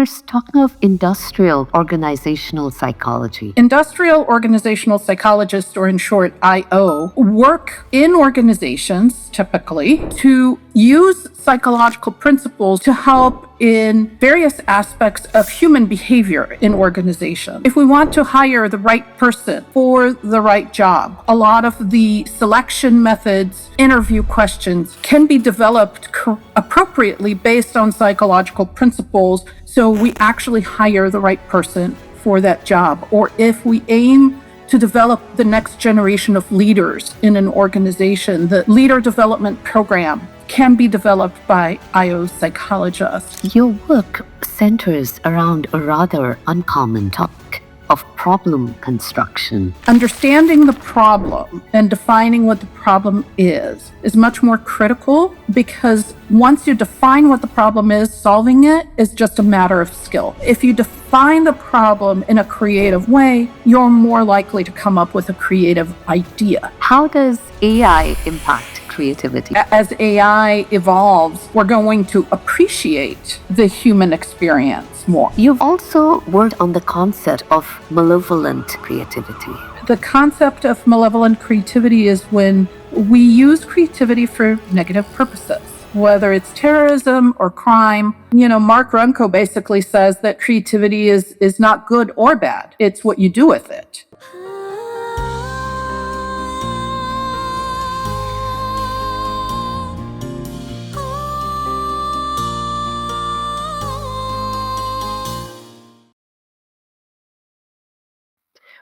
first, talking of industrial organizational psychology. Industrial organizational psychologists, or in short, IO, work in organizations, typically, to use psychological principles to help in various aspects of human behavior in organizations. If we want to hire the right person for the right job, a lot of the selection methods, interview questions can be developed appropriately based on psychological principles, so we actually hire the right person for that job. Or if we aim to develop the next generation of leaders in an organization, the leader development program can be developed by IO psychologists. Your work centers around a rather uncommon topic of problem construction. Understanding the problem and defining what the problem is much more critical, because once you define what the problem is, solving it is just a matter of skill. If you define the problem in a creative way, you're more likely to come up with a creative idea. How does AI impact creativity? As AI evolves, we're going to appreciate the human experience more. You've also worked on the concept of malevolent creativity. The concept of malevolent creativity is when we use creativity for negative purposes, whether it's terrorism or crime. Mark Runko basically says that creativity is not good or bad. It's what you do with it.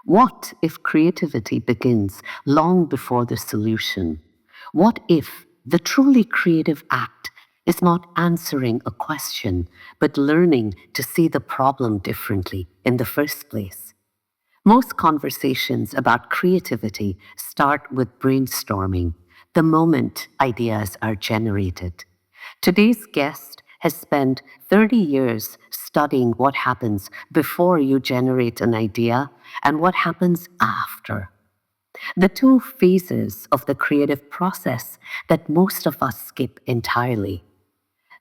What if creativity begins long before the solution? What if the truly creative act is not answering a question, but learning to see the problem differently in the first place? Most conversations about creativity start with brainstorming, the moment ideas are generated. Today's guest has spent 30 years studying what happens before you generate an idea and what happens after. The two phases of the creative process that most of us skip entirely.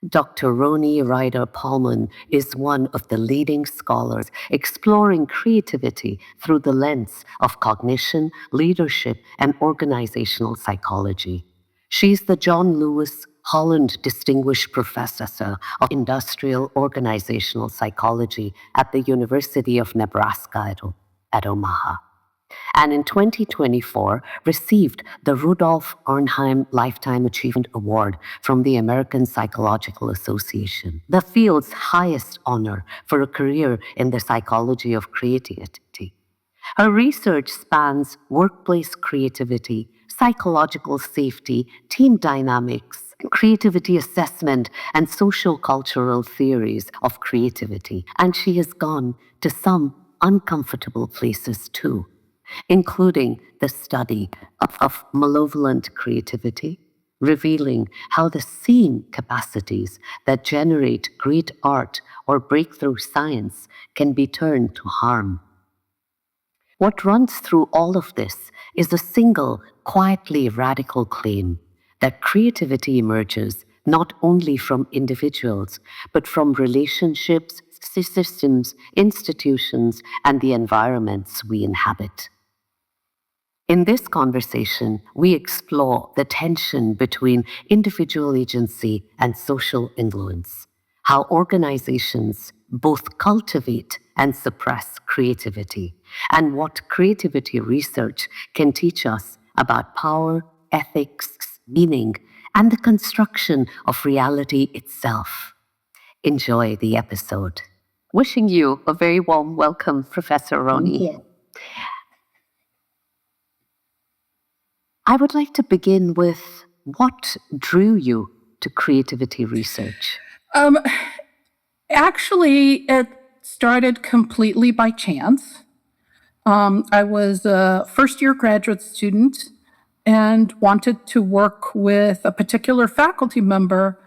Dr. Roni Reiter-Palmon is one of the leading scholars exploring creativity through the lens of cognition, leadership, and organizational psychology. She's the John Lewis Holland Distinguished Professor of Industrial Organizational Psychology at the University of Nebraska at Omaha, and in 2024 received the Rudolf Arnheim Lifetime Achievement Award from the American Psychological Association, the field's highest honor for a career in the psychology of creativity. Her research spans workplace creativity, psychological safety, team dynamics, creativity assessment, and social cultural theories of creativity. And she has gone to some uncomfortable places too, including the study of malevolent creativity, revealing how the same capacities that generate great art or breakthrough science can be turned to harm. What runs through all of this is a single, quietly radical claim that creativity emerges not only from individuals, but from relationships, systems, institutions, and the environments we inhabit. In this conversation, we explore the tension between individual agency and social influence, how organizations both cultivate and suppress creativity, and what creativity research can teach us about power, ethics, meaning, and the construction of reality itself. Enjoy the episode. Wishing you a very warm welcome, Professor Roni. Thank you. I would like to begin with what drew you to creativity research? Actually, it started completely by chance. I was a first-year graduate student and wanted to work with a particular faculty member.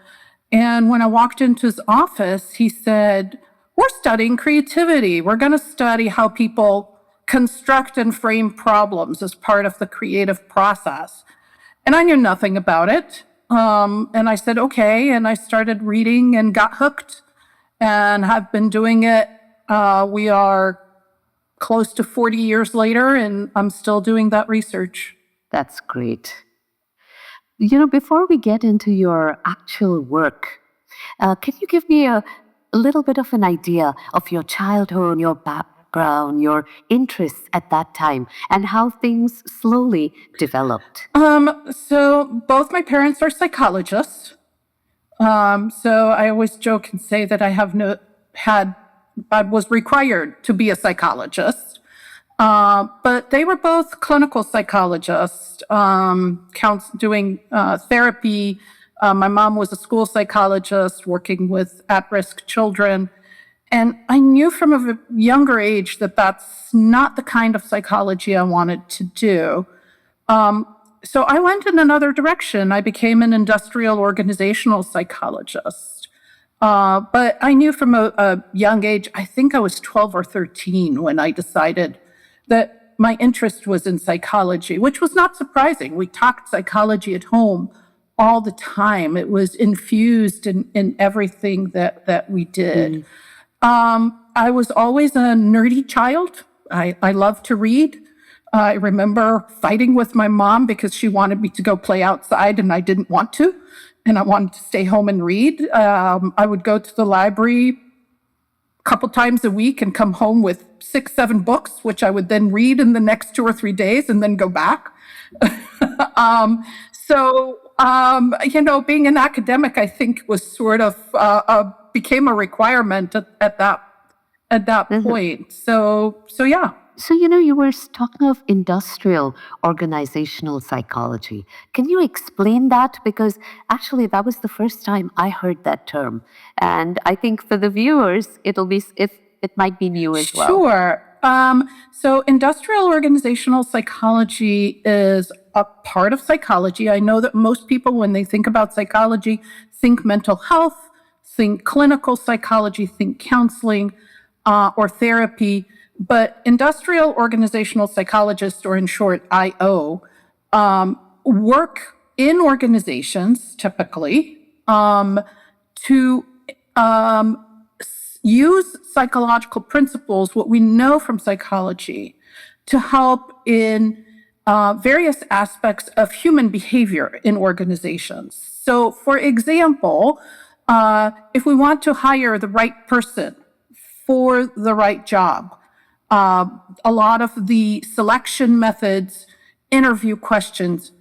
And when I walked into his office, he said, "We're studying creativity. We're going to study how people construct and frame problems as part of the creative process." And I knew nothing about it. And I said, okay. And I started reading and got hooked. and have been doing it. We are close to 40 years later, and I'm still doing that research. That's great. Before we get into your actual work, can you give me a little bit of an idea of your childhood, your background, your interests at that time, and how things slowly developed? So both my parents are psychologists. So I always joke and say that I was required to be a psychologist. But they were both clinical psychologists, doing therapy. My mom was a school psychologist working with at-risk children. And I knew from a younger age that that's not the kind of psychology I wanted to do. So I went in another direction. I became an industrial organizational psychologist. But I knew from a young age, I think I was 12 or 13 when I decided that my interest was in psychology, which was not surprising. We talked psychology at home all the time. It was infused in everything that we did. I was always a nerdy child. I loved to read. I remember fighting with my mom because she wanted me to go play outside and I didn't want to, and I wanted to stay home and read. I would go to the library a couple times a week and come home with 6, 7 books, which I would then read in the next 2 or 3 days and then go back. Being an academic, I think, was sort of became a requirement at that point. So yeah. So, you were talking of industrial organizational psychology. Can you explain that? Because actually, that was the first time I heard that term. And I think for the viewers, it might be new as well. Sure. So industrial organizational psychology is a part of psychology. I know that most people, when they think about psychology, think mental health, think clinical psychology, think counseling, or therapy. But industrial organizational psychologists, or in short, IO, work in organizations typically to use psychological principles, what we know from psychology, to help in various aspects of human behavior in organizations. So, for example, if we want to hire the right person for the right job, a lot of the selection methods, interview questions,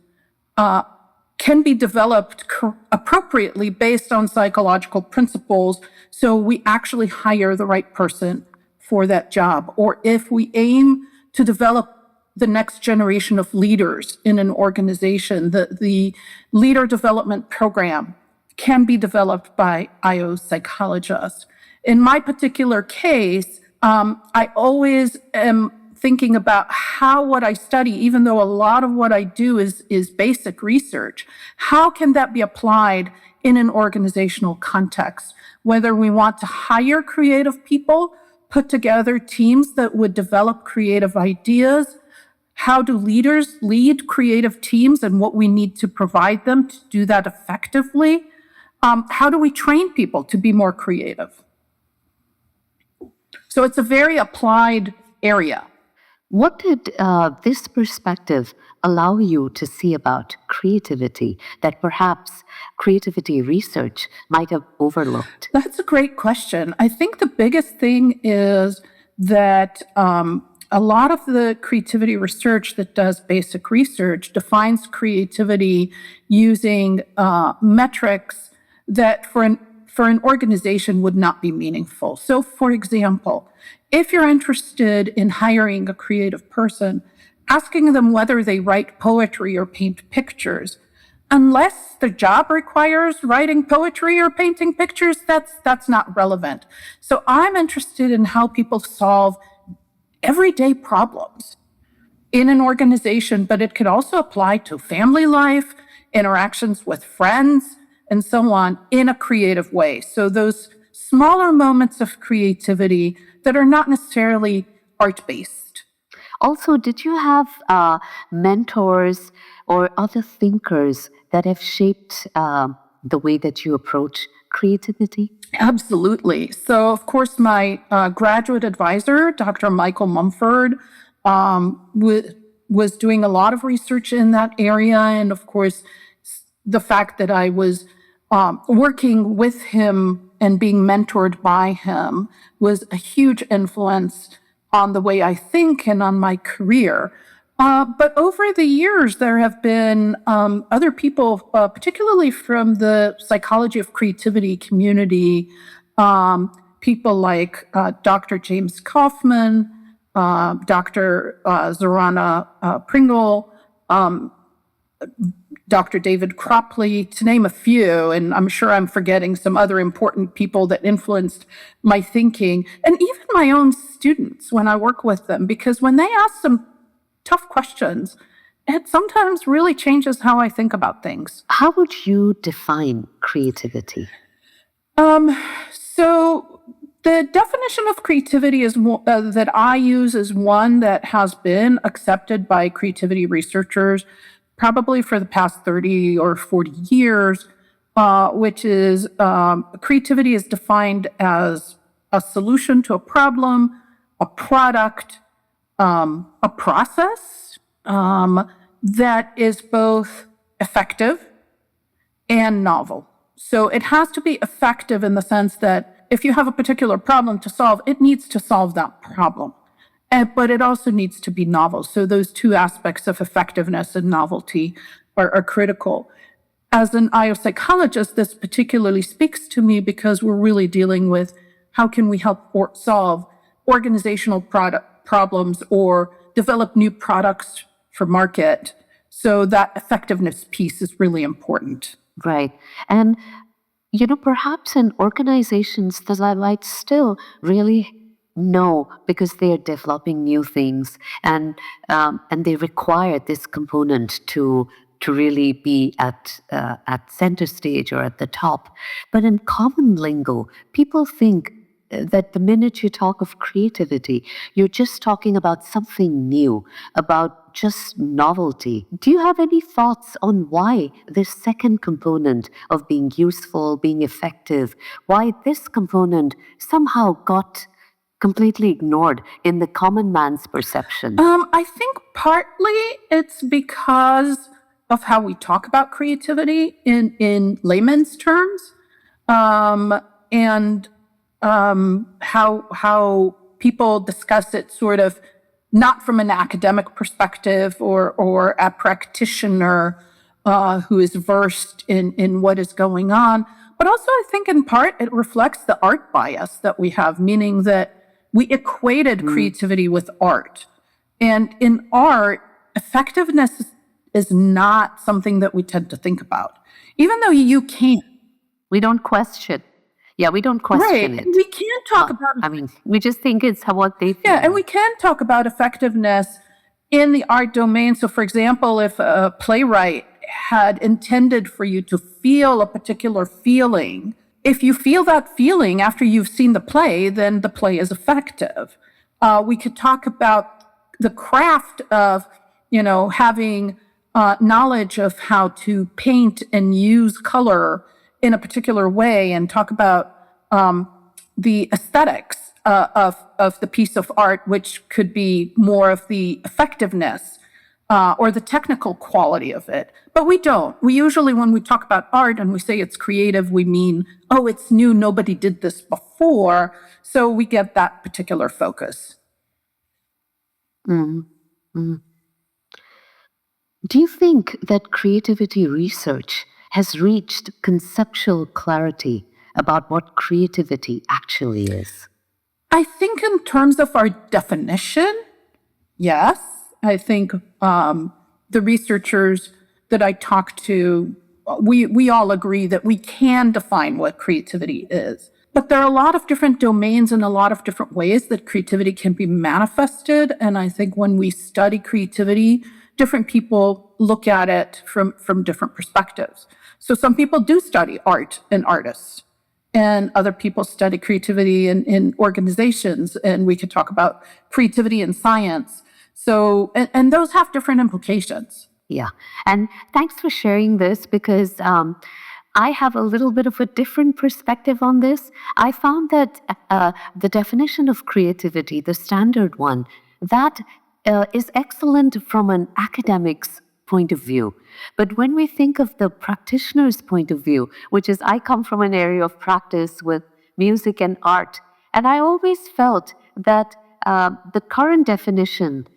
can be developed appropriately based on psychological principles, so we actually hire the right person for that job. Or if we aim to develop the next generation of leaders in an organization, the leader development program can be developed by IO psychologists. In my particular case, I always am thinking about how what I study, even though a lot of what I do is basic research, how can that be applied in an organizational context? Whether we want to hire creative people, put together teams that would develop creative ideas, how do leaders lead creative teams and what we need to provide them to do that effectively? How do we train people to be more creative? So it's a very applied area. What did this perspective allow you to see about creativity that perhaps creativity research might have overlooked? That's a great question. I think the biggest thing is that a lot of the creativity research that does basic research defines creativity using metrics that for an organization would not be meaningful. So, for example, if you're interested in hiring a creative person, asking them whether they write poetry or paint pictures, unless the job requires writing poetry or painting pictures, that's not relevant. So I'm interested in how people solve everyday problems in an organization, but it could also apply to family life, interactions with friends, and so on in a creative way. So those smaller moments of creativity that are not necessarily art-based. Also, did you have mentors or other thinkers that have shaped the way that you approach creativity? Absolutely. So, of course, my graduate advisor, Dr. Michael Mumford, was doing a lot of research in that area. And of course, the fact that I was working with him and being mentored by him was a huge influence on the way I think and on my career. But over the years, there have been other people, particularly from the psychology of creativity community, people like Dr. James Kaufman, Dr. Zorana Pringle, Dr. David Cropley, to name a few, and I'm sure I'm forgetting some other important people that influenced my thinking, and even my own students when I work with them, because when they ask some tough questions, it sometimes really changes how I think about things. How would you define creativity? So the definition of creativity is that I use is one that has been accepted by creativity researchers probably for the past 30 or 40 years, which is creativity is defined as a solution to a problem, a product, a process that is both effective and novel. So it has to be effective in the sense that if you have a particular problem to solve, it needs to solve that problem. But it also needs to be novel. So those two aspects of effectiveness and novelty are critical. As an IO psychologist, this particularly speaks to me because we're really dealing with how can we help solve organizational problems or develop new products for market. So that effectiveness piece is really important. Right. And, perhaps in organizations that I might still really know because they are developing new things and they require this component to really be at center stage or at the top. But in common lingo, people think that the minute you talk of creativity, you're just talking about something new, about just novelty. Do you have any thoughts on why this second component of being useful, being effective, why this component somehow got completely ignored in the common man's perception? I think partly it's because of how we talk about creativity in layman's terms, and how people discuss it sort of not from an academic perspective or a practitioner who is versed in what is going on. But also I think in part it reflects the art bias that we have, meaning that we equated creativity with art. And in art, effectiveness is not something that we tend to think about, even though you can. We don't question. Yeah, we don't question it. We can talk about. We just think it's what they think. Yeah, and we can talk about effectiveness in the art domain. So, for example, if a playwright had intended for you to feel a particular feeling, if you feel that feeling after you've seen the play, then the play is effective. We could talk about the craft of, having knowledge of how to paint and use color in a particular way, and talk about the aesthetics of the piece of art, which could be more of the effectiveness or the technical quality of it. But we don't. We usually, when we talk about art and we say it's creative, we mean, oh, it's new, nobody did this before. So we get that particular focus. Do you think that creativity research has reached conceptual clarity about what creativity actually is? I think in terms of our definition, yes. I think the researchers that I talk to, we all agree that we can define what creativity is. But there are a lot of different domains and a lot of different ways that creativity can be manifested. And I think when we study creativity, different people look at it from different perspectives. So some people do study art and artists, and other people study creativity in organizations. And we could talk about creativity in science. So, and those have different implications. Yeah. And thanks for sharing this, because I have a little bit of a different perspective on this. I found that the definition of creativity, the standard one, that is excellent from an academic's point of view. But when we think of the practitioner's point of view, which is I come from an area of practice with music and art, and I always felt that the current definition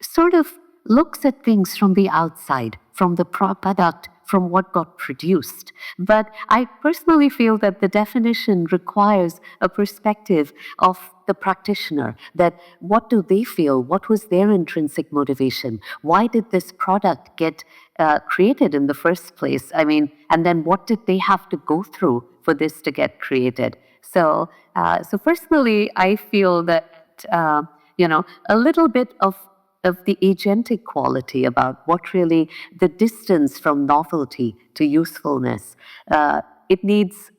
sort of looks at things from the outside, from the product, from what got produced. But I personally feel that the definition requires a perspective of the practitioner, that what do they feel? What was their intrinsic motivation? Why did this product get created in the first place? I mean, and then what did they have to go through for this to get created? So personally, I feel that, a little bit of the agentic quality about what really the distance from novelty to usefulness. It needs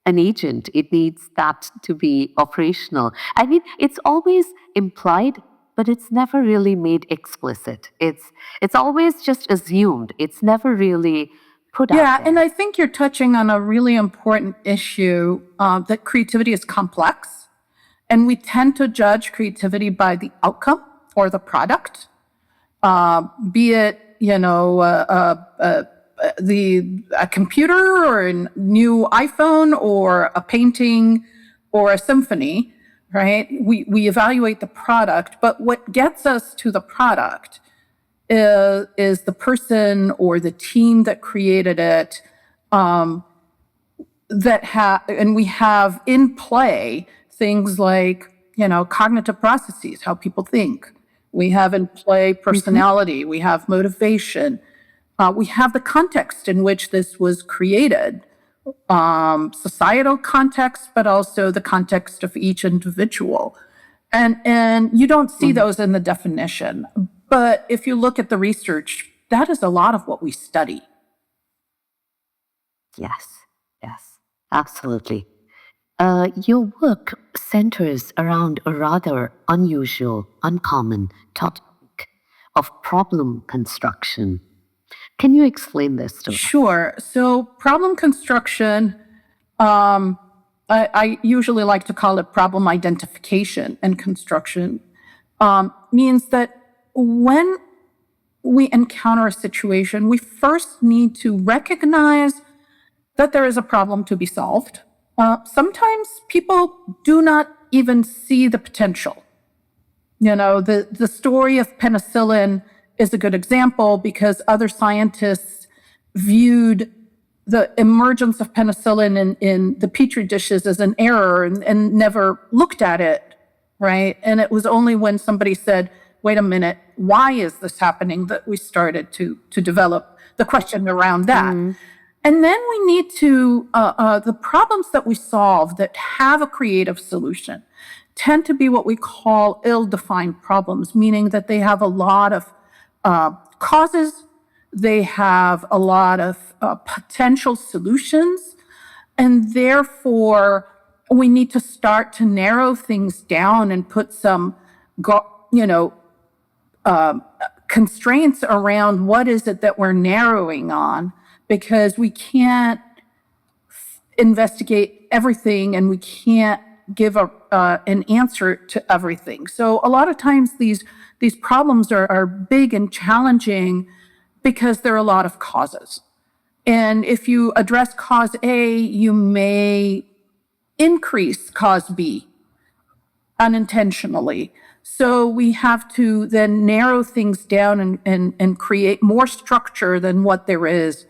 an agent. It needs that to be operational. I mean, it's always implied, but it's never really made explicit. It's always just assumed. It's never really put out Yeah, there. and I think you're touching on a really important issue, that creativity is complex, and we tend to judge creativity by the outcome or the product, be it, a computer or a new iPhone or a painting or a symphony, right? We evaluate the product, but what gets us to the product is the person or the team that created it, and we have in play things like, cognitive processes, how people think. We have in play personality. We have motivation. We have the context in which this was created, societal context, but also the context of each individual. And you don't see those in the definition. But if you look at the research, that is a lot of what we study. Yes, absolutely. Your work centers around a rather unusual, uncommon topic of problem construction. Can you explain this to us? Sure. So problem construction, I usually like to call it problem identification and construction, means that when we encounter a situation, we first need to recognize that there is a problem to be solved. Sometimes people do not even see the potential. The story of penicillin is a good example because other scientists viewed the emergence of penicillin in the petri dishes as an error and never looked at it, right? And it was only when somebody said, wait a minute, why is this happening, that we started to develop the question around that. And then we need to, the problems that we solve that have a creative solution tend to be what we call ill-defined problems, meaning that they have a lot of causes, they have a lot of potential solutions, and therefore we need to start to narrow things down and put some, constraints around what is it that we're narrowing on, because we can't investigate everything and we can't give an answer to everything. So a lot of times these problems are big and challenging because there are a lot of causes. And if you address cause A, you may increase cause B unintentionally. So we have to then narrow things down and create more structure than what there is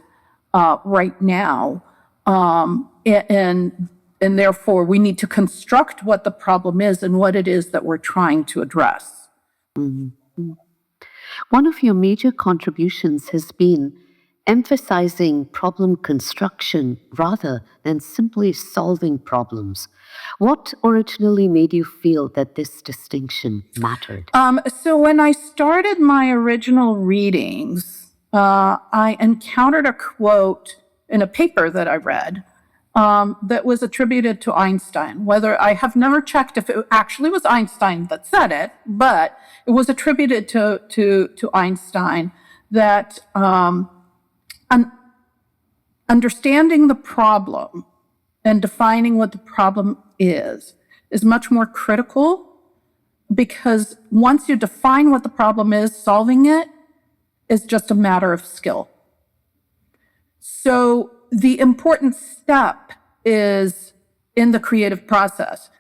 right now. And therefore, we need to construct what the problem is and what it is that we're trying to address. One of your major contributions has been emphasizing problem construction rather than simply solving problems. What originally made you feel that this distinction mattered? So when I started my original readings, I encountered a quote in a paper that I read that was attributed to Einstein. Whether I have never checked if it actually was Einstein that said it, but it was attributed to Einstein that understanding the problem and defining what the problem is much more critical, because once you define what the problem is, solving it is just a matter of skill. So the important step is in the creative process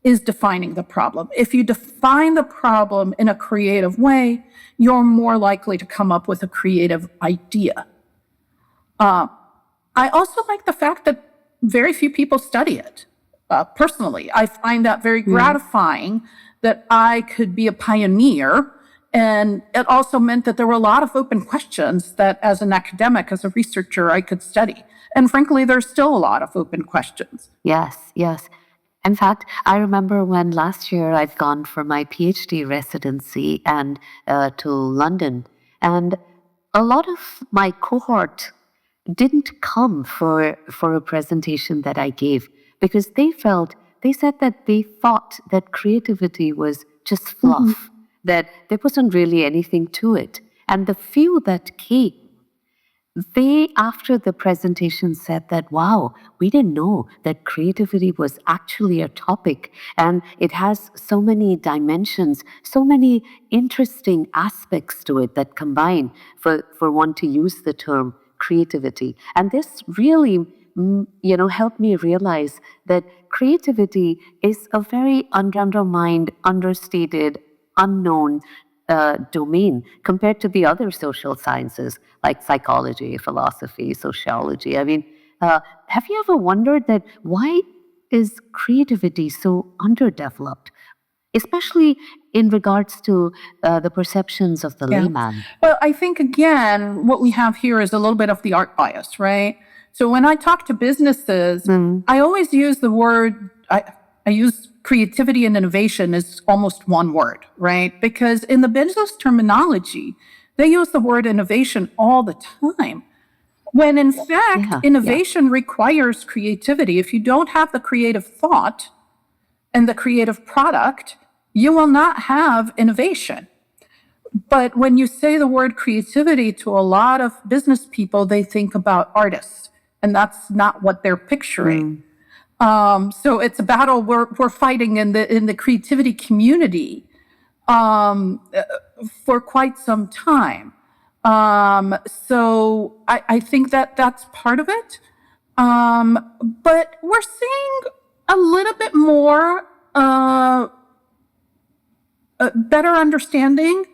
is defining the problem. If you define the problem in a creative way, you're more likely to come up with a creative idea. I also like the fact that very few people study it. Personally, I find that very gratifying that I could be a pioneer. And it also meant that there were a lot of open questions that as an academic, as a researcher, I could study. And frankly, there's still a lot of open questions. Yes, yes. In fact, I remember when last year I'd gone for my PhD residency and to London, and a lot of my cohort didn't come for a presentation that I gave because they said that they thought that creativity was just fluff, that there wasn't really anything to it. And the few that came, they, after the presentation, said that, wow, we didn't know that creativity was actually a topic and it has so many dimensions, so many interesting aspects to it that combine for one to use the term creativity. And this really, helped me realize that creativity is a very undermined, understated, unknown domain compared to the other social sciences like psychology, philosophy, sociology. I mean, have you ever wondered that why is creativity so underdeveloped, especially in regards to the perceptions of the layman? Well, I think, again, what we have here is a little bit of the art bias, right? So when I talk to businesses, I always use the word, I use creativity and innovation as almost one word, right? Because in the business terminology, they use the word innovation all the time. When in fact, innovation requires creativity. If you don't have the creative thought and the creative product, you will not have innovation. But when you say the word creativity to a lot of business people, they think about artists, and that's not what they're picturing. So it's a battle we're fighting in the creativity community for quite some time. So I think that's part of it. But we're seeing a little bit more better understanding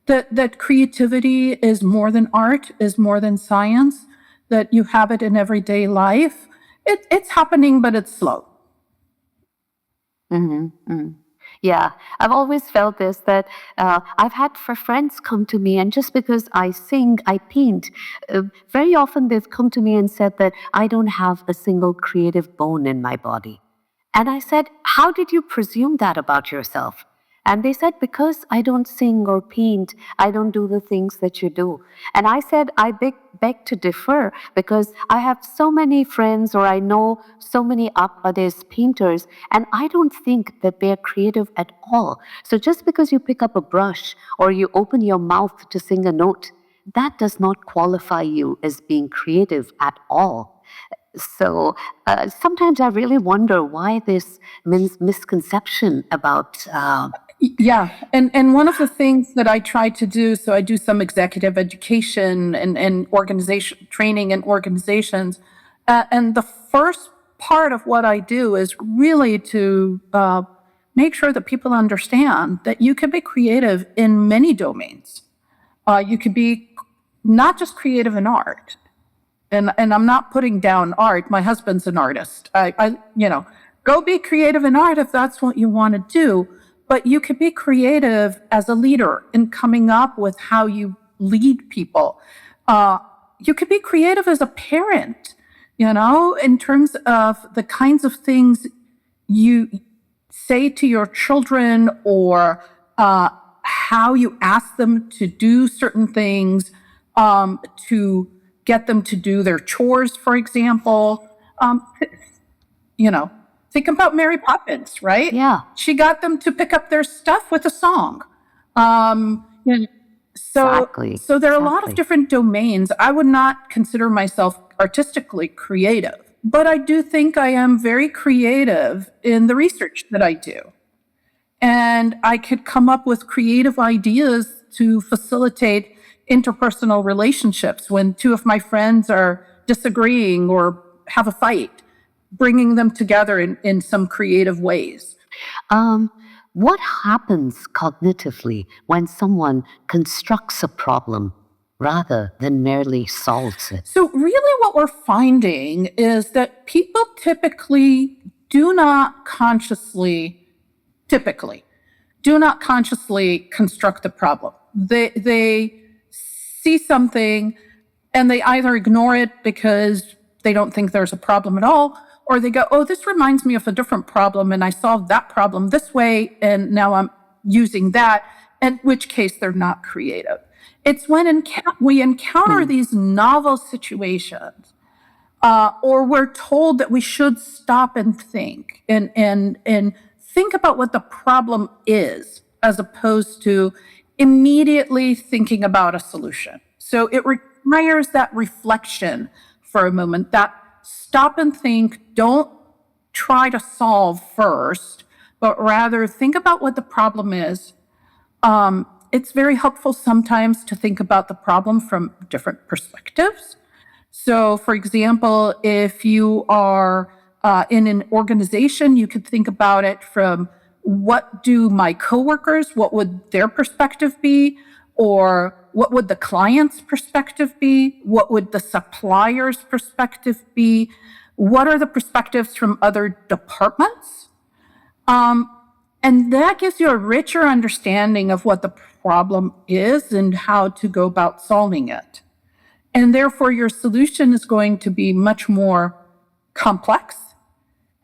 that creativity is more than art, is more than science, that you have it in everyday life. It's happening, but it's slow. Yeah, I've always felt this, that I've had friends come to me, and just because I sing, I paint, very often they've come to me and said that I don't have a single creative bone in my body. And I said, how did you presume that about yourself? And they said, because I don't sing or paint, I don't do the things that you do. And I said, I beg to differ, because I have so many friends, or I know so many others painters, and I don't think that they're creative at all. So just because you pick up a brush or you open your mouth to sing a note, that does not qualify you as being creative at all. So sometimes I really wonder why this misconception about and one of the things that I try to do, so I do some executive education and organization training in organizations, and the first part of what I do is really to make sure that people understand that you can be creative in many domains. You could be not just creative in art, and I'm not putting down art. My husband's an artist. I go be creative in art if that's what you want to do. But you could be creative as a leader in coming up with how you lead people. You could be creative as a parent, in terms of the kinds of things you say to your children, or how you ask them to do certain things, to get them to do their chores, for example. Think about Mary Poppins, right? Yeah. She got them to pick up their stuff with a song. Exactly. So there are a lot of different domains. I would not consider myself artistically creative. But I do think I am very creative in the research that I do. And I could come up with creative ideas to facilitate interpersonal relationships when two of my friends are disagreeing or have a fight, bringing them together in some creative ways. What happens cognitively when someone constructs a problem rather than merely solves it? So, really, what we're finding is that people typically do not consciously construct the problem. They see something and they either ignore it because they don't think there's a problem at all, or they go, oh, this reminds me of a different problem and I solved that problem this way and now I'm using that, in which case they're not creative. It's when we encounter these novel situations, or we're told that we should stop and think and think about what the problem is, as opposed to immediately thinking about a solution. So it requires that reflection for a moment, that stop and think, don't try to solve first, but rather think about what the problem is. It's very helpful sometimes to think about the problem from different perspectives. So, for example, if you are in an organization, you could think about it from what do my coworkers, what would their perspective be? Or what would the client's perspective be? What would the supplier's perspective be? What are the perspectives from other departments? And that gives you a richer understanding of what the problem is and how to go about solving it. And therefore, your solution is going to be much more complex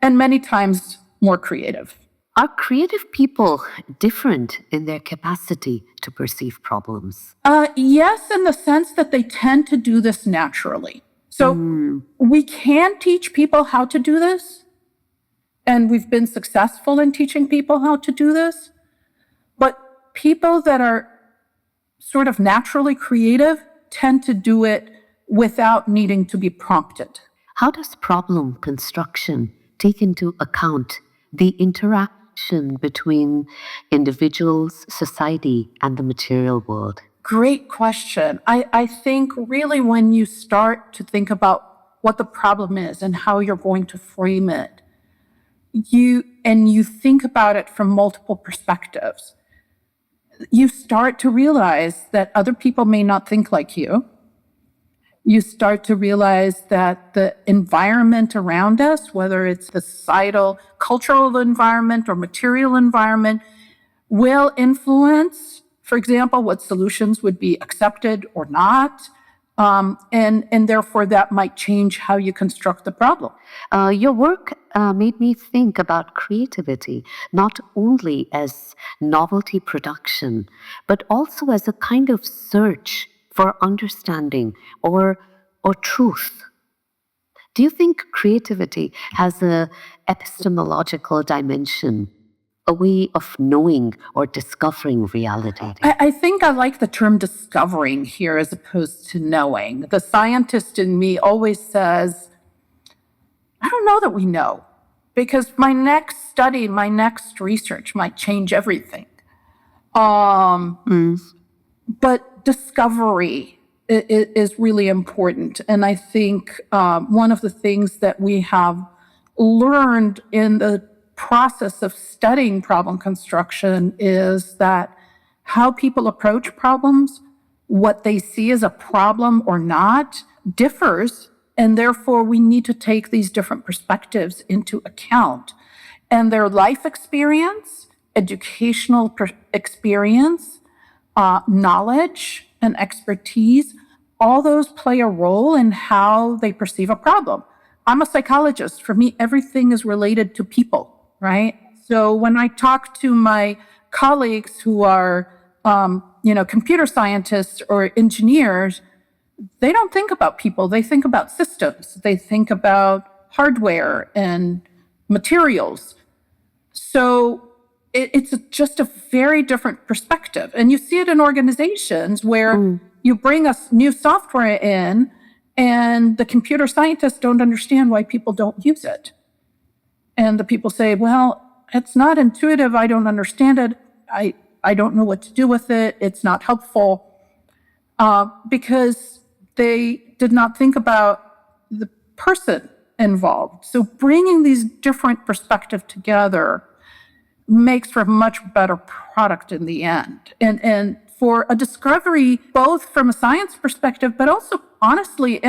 and many times more creative. Are creative people different in their capacity to perceive problems? Yes, in the sense that they tend to do this naturally. So we can teach people how to do this, and we've been successful in teaching people how to do this. But people that are sort of naturally creative tend to do it without needing to be prompted. How does problem construction take into account the interaction between individuals, society, and the material world? Great question. I think really when you start to think about what the problem is and how you're going to frame it, you think about it from multiple perspectives, you start to realize that other people may not think like you. You start to realize that the environment around us, whether it's the societal, cultural environment or material environment, will influence, for example, what solutions would be accepted or not. And therefore, that might change how you construct the problem. Your work made me think about creativity, not only as novelty production, but also as a kind of search for understanding or truth. Do you think creativity has an epistemological dimension, a way of knowing or discovering reality? I think I like the term discovering here as opposed to knowing. The scientist in me always says, I don't know that we know, because my next study, my next research might change everything. But discovery is really important. And I think one of the things that we have learned in the process of studying problem construction is that how people approach problems, what they see as a problem or not, differs. And therefore, we need to take these different perspectives into account. And their life experience, educational experience, knowledge and expertise, all those play a role in how they perceive a problem. I'm a psychologist. For me, everything is related to people, right? So when I talk to my colleagues who are, computer scientists or engineers, they don't think about people. They think about systems. They think about hardware and materials. So it's just a very different perspective. And you see it in organizations where you bring us new software in And the computer scientists don't understand why people don't use it. And the people say, well, it's not intuitive. I don't understand it. I don't know what to do with it. It's not helpful. Because they did not think about the person involved. So bringing these different perspectives together makes for a much better product in the end. And for a discovery, both from a science perspective, but also honestly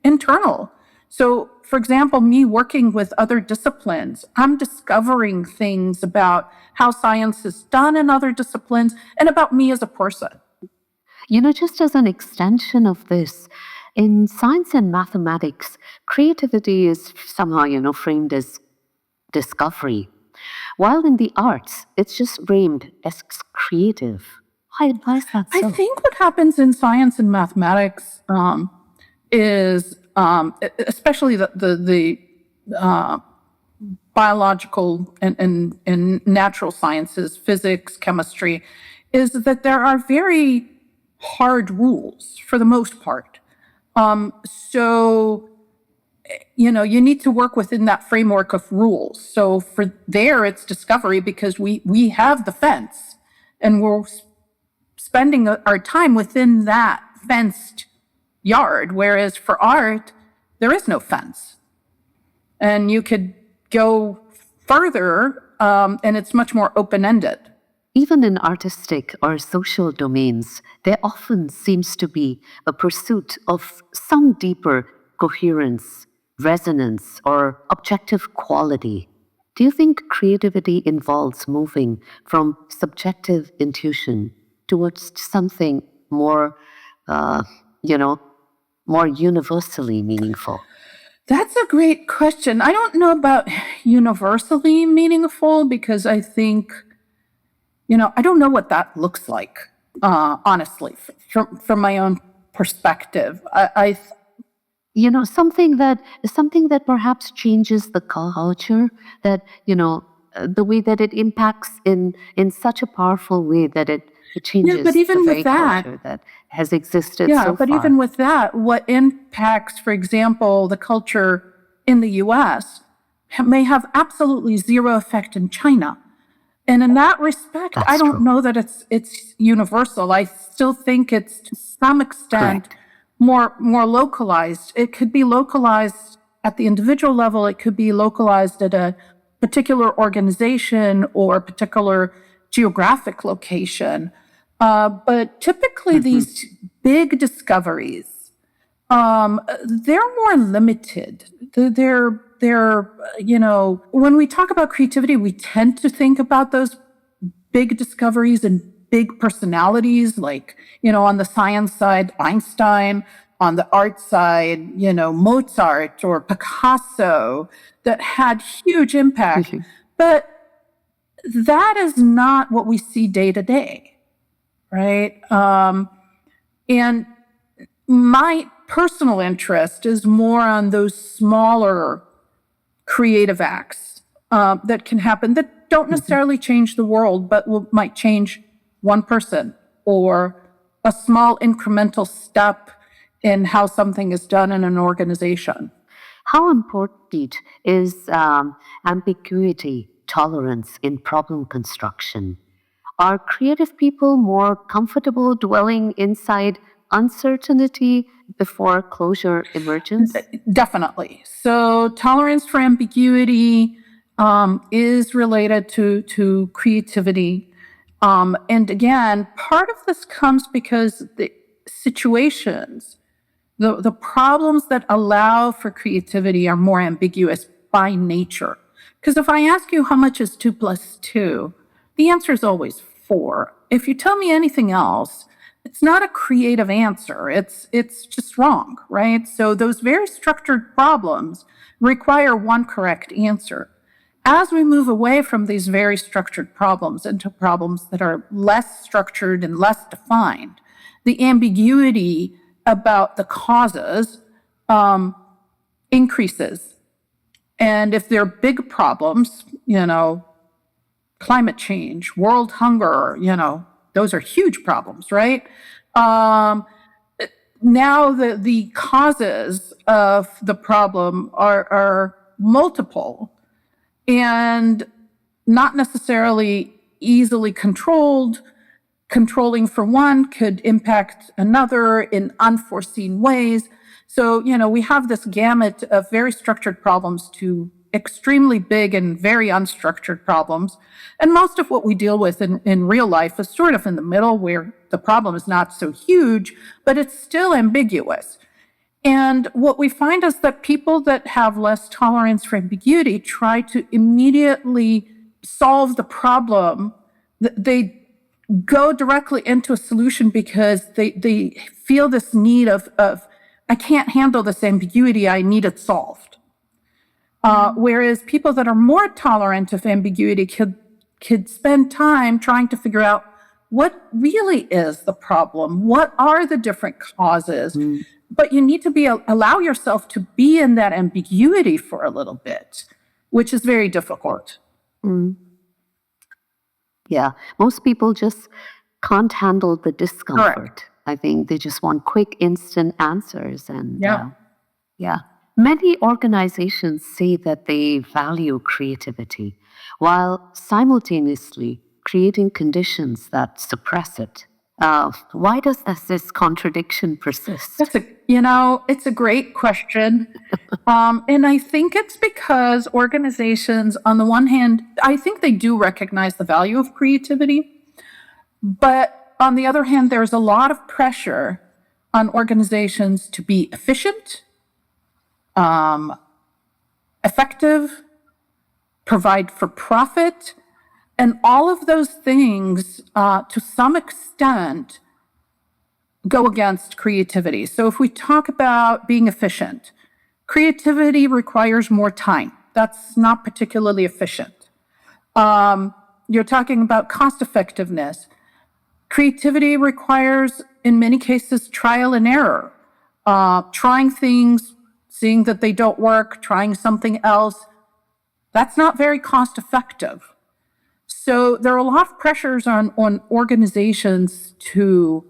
internal. So, for example, me working with other disciplines, I'm discovering things about how science is done in other disciplines and about me as a person. Just as an extension of this, in science and mathematics, creativity is somehow, framed as discovery, while in the arts, it's just framed as creative. Why is that so? I think what happens in science and mathematics is, especially the biological and natural sciences, physics, chemistry, is that there are very hard rules for the most part. So, you need to work within that framework of rules. So for there, it's discovery because we have the fence and we're spending our time within that fenced yard. Whereas for art, there is no fence. And you could go further and it's much more open-ended. Even in artistic or social domains, there often seems to be a pursuit of some deeper coherence, resonance, or objective quality. Do you think creativity involves moving from subjective intuition towards something more, more universally meaningful? That's a great question. I don't know about universally meaningful because I think, I don't know what that looks like, honestly, from my own perspective. Something that perhaps changes the culture, that the way that it impacts in such a powerful way that it changes but even the with very that, culture that has existed yeah, so but far. even with that, what impacts, for example, the culture in the U.S. may have absolutely zero effect in China. And in that respect, That's I don't true. know that it's universal. I still think it's to some extent Correct. more localized. It could be localized at the individual level. It could be localized at a particular organization or a particular geographic location. But typically these big discoveries, they're more limited. They're, when we talk about creativity, we tend to think about those big discoveries and big personalities, like, on the science side, Einstein, on the art side, Mozart or Picasso, that had huge impact. But that is not what we see day to day, right? And my personal interest is more on those smaller creative acts that can happen that don't necessarily change the world, but might change one person or a small incremental step in how something is done in an organization. How important is ambiguity, tolerance in problem construction? Are creative people more comfortable dwelling inside uncertainty before closure emerges? Definitely. So tolerance for ambiguity is related to creativity. And again, part of this comes because the situations, the problems that allow for creativity are more ambiguous by nature. Because if I ask you how much is 2 plus 2, the answer is always 4. If you tell me anything else, it's not a creative answer. It's just wrong, right? So those very structured problems require one correct answer. As we move away from these very structured problems into problems that are less structured and less defined, the ambiguity about the causes increases. And if they're big problems, climate change, world hunger, those are huge problems, right? now the causes of the problem are multiple and not necessarily easily controlled. Controlling for one could impact another in unforeseen ways. So, we have this gamut of very structured problems to extremely big and very unstructured problems. And most of what we deal with in real life is sort of in the middle, where the problem is not so huge, but it's still ambiguous. And what we find is that people that have less tolerance for ambiguity try to immediately solve the problem. They go directly into a solution because they feel this need of I can't handle this ambiguity, I need it solved. Whereas people that are more tolerant of ambiguity could spend time trying to figure out what really is the problem, what are the different causes. But you need to allow yourself to be in that ambiguity for a little bit, which is very difficult. Yeah, most people just can't handle the discomfort. Correct. I think they just want quick, instant answers. And Yeah. Many organizations say that they value creativity while simultaneously creating conditions that suppress it. Why does this contradiction persist? It's a great question. And I think it's because organizations, on the one hand, I think they do recognize the value of creativity. But on the other hand, there's a lot of pressure on organizations to be efficient, effective, provide for profit, and all of those things, to some extent, go against creativity. So if we talk about being efficient, creativity requires more time. That's not particularly efficient. You're talking about cost effectiveness. Creativity requires, in many cases, trial and error. Trying things, seeing that they don't work, trying something else. That's not very cost effective. So there are a lot of pressures on organizations to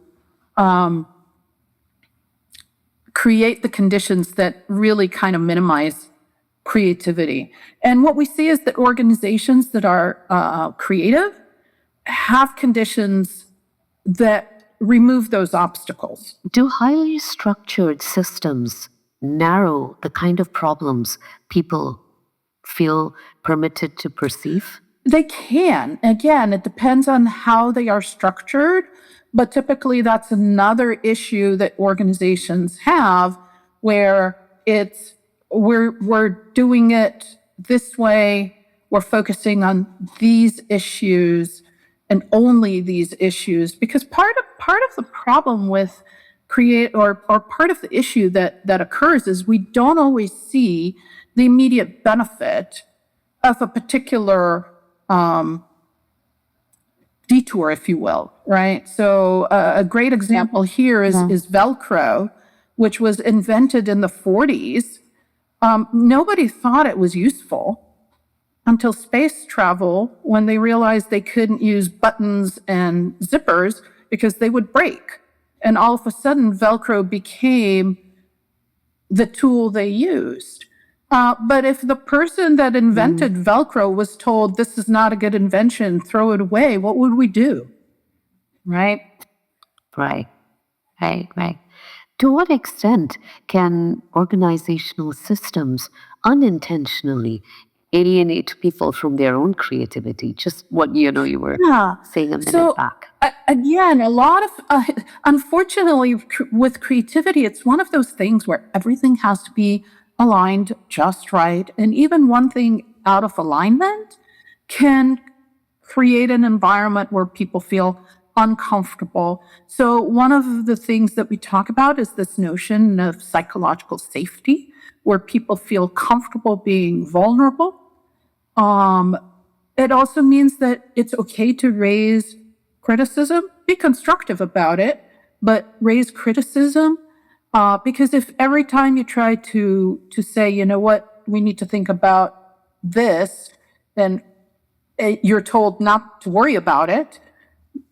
create the conditions that really kind of minimize creativity. And what we see is that organizations that are creative have conditions that remove those obstacles. Do highly structured systems narrow the kind of problems people feel permitted to perceive? They can. Again, it depends on how they are structured, but typically that's another issue that organizations have, where we're doing it this way, we're focusing on these issues and only these issues, because part of the problem with or part of the issue that occurs is we don't always see the immediate benefit of a particular detour, if you will, right? So a great example here is Velcro, which was invented in the 40s. Nobody thought it was useful until space travel, when they realized they couldn't use buttons and zippers because they would break. And all of a sudden, Velcro became the tool they used. But if the person that invented Velcro was told, this is not a good invention, throw it away, what would we do? Right? Right. To what extent can organizational systems unintentionally alienate people from their own creativity? Just what you were saying a minute back. Again, a lot of, unfortunately, with creativity, it's one of those things where everything has to be aligned just right. And even one thing out of alignment can create an environment where people feel uncomfortable. So one of the things that we talk about is this notion of psychological safety, where people feel comfortable being vulnerable. It also means that it's okay to raise criticism, be constructive about it, but raise criticism. Because if every time you try to say, you know what, we need to think about this, then you're told not to worry about it,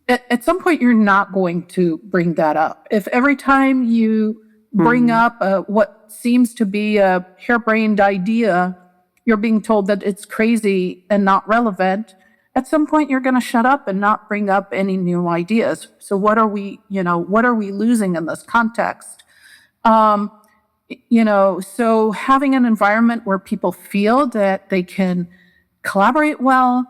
at some point you're not going to bring that up. If every time you bring up what seems to be a harebrained idea, you're being told that it's crazy and not relevant, at some point you're going to shut up and not bring up any new ideas. So what are we losing in this context? So having an environment where people feel that they can collaborate well,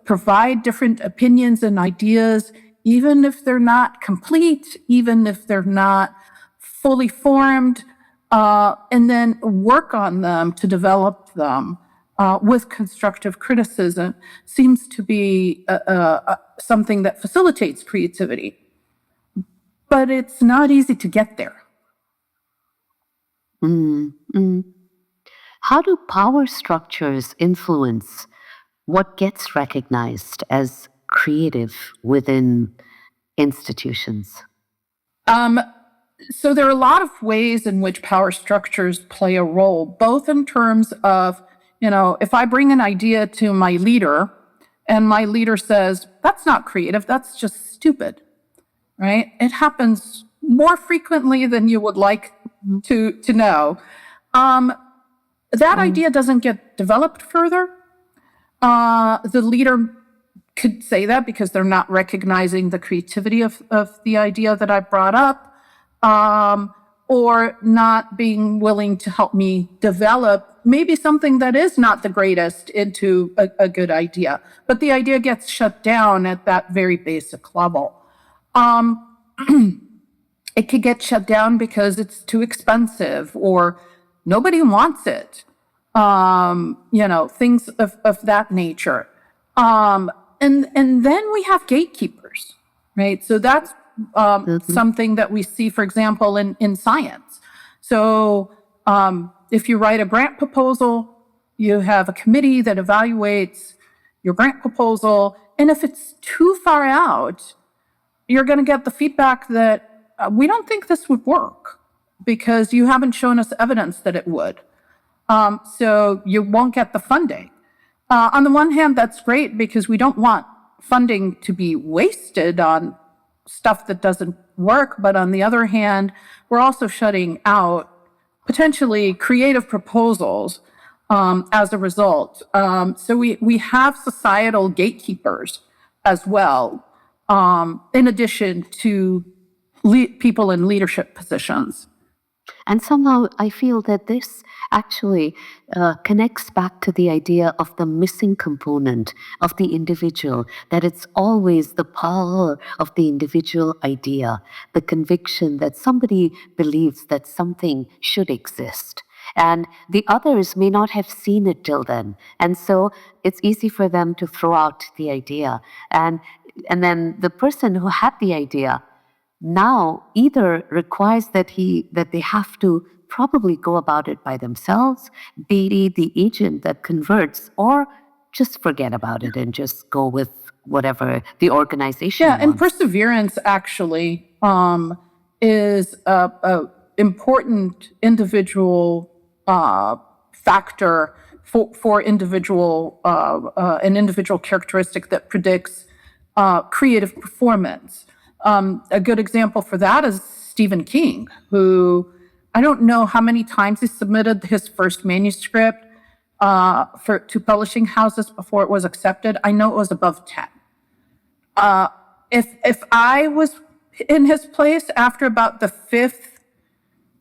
provide different opinions and ideas, even if they're not complete, even if they're not fully formed, and then work on them to develop them with constructive criticism seems to be something that facilitates creativity. But it's not easy to get there. How do power structures influence what gets recognized as creative within institutions? So there are a lot of ways in which power structures play a role, both in terms of, if I bring an idea to my leader and my leader says, that's not creative, that's just stupid, right? It happens more frequently than you would like to know. That idea doesn't get developed further. The leader could say that because they're not recognizing the creativity of the idea that I brought up, or not being willing to help me develop maybe something that is not the greatest into a good idea. But the idea gets shut down at that very basic level. It could get shut down because it's too expensive or nobody wants it. Things of that nature. And then we have gatekeepers, right? So that's something that we see, for example, in science. So if you write a grant proposal, you have a committee that evaluates your grant proposal. And if it's too far out, you're going to get the feedback that we don't think this would work because you haven't shown us evidence that it would. So you won't get the funding. On the one hand, that's great because we don't want funding to be wasted on stuff that doesn't work. But on the other hand, we're also shutting out potentially creative proposals as a result. So we have societal gatekeepers as well, in addition to people in leadership positions. And somehow I feel that this actually connects back to the idea of the missing component of the individual, that it's always the power of the individual idea, the conviction that somebody believes that something should exist. And the others may not have seen it till then. And so it's easy for them to throw out the idea. And then the person who had the idea now either requires that they have to probably go about it by themselves, be the agent that converts, or just forget about it and just go with whatever the organization wants. And perseverance actually is a important individual factor for individual an individual characteristic that predicts creative performance. A good example for that is Stephen King, who I don't know how many times he submitted his first manuscript to publishing houses before it was accepted. I know it was above 10. If I was in his place after about the fifth